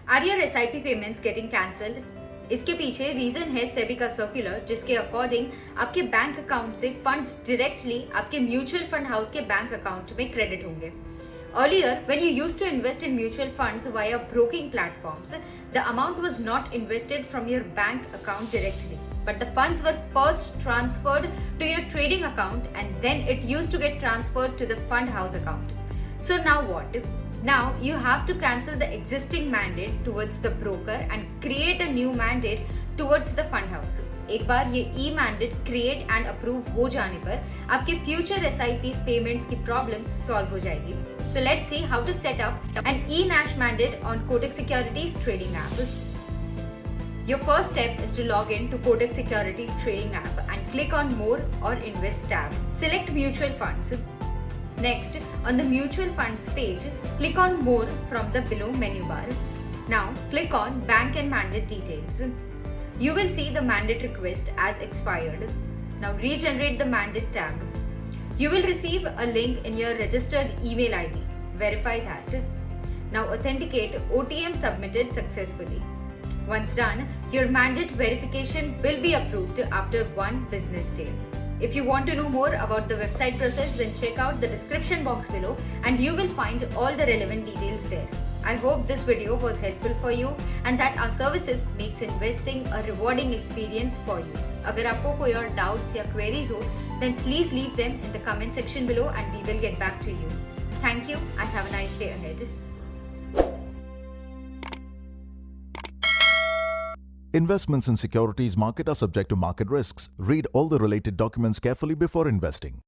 Are your SIP payments getting cancelled? इसके पीछे reason है सेबी का सर्कुलर, जिसके अकॉर्डिंग आपके बैंक अकाउंट से फंड्स डायरेक्टली आपके म्यूचुअल फंड हाउस के बैंक अकाउंट में क्रेडिट होंगे. Earlier, when you used to invest in mutual funds via broking platforms, the amount was not invested from your bank account directly, but the funds were first transferred to your trading account and then it used to get transferred to the fund house account. So now what? Now you have to cancel the existing mandate towards the broker and create a new mandate towards the fund house. एक बार ये e-mandate create and approve हो जाने पर आपके future SIPs payments की problems solve हो जाएगी. So let's see how to set up an E-Nach mandate on Kotak Securities Trading App. Your first step is to log in to Kotak Securities Trading App and click on More or Invest tab. Select Mutual Funds. Next, on the Mutual Funds page, click on More from the below menu bar. Now, click on Bank and Mandate Details. You will see the mandate request as expired. Now, regenerate the mandate tab. You will receive a link in your registered email ID. Verify that. Now, authenticate OTM submitted successfully. Once done, your mandate verification will be approved after 1 business day. If you want to know more about the website process, then check out the description box below and you will find all the relevant details there. I hope this video was helpful for you and that our services makes investing a rewarding experience for you. अगर आपको कोई और doubts या queries हो, then please leave them in the comment section below and we will get back to you. Thank you and have a nice day ahead. Investments in securities market are subject to market risks. Read all the related documents carefully before investing.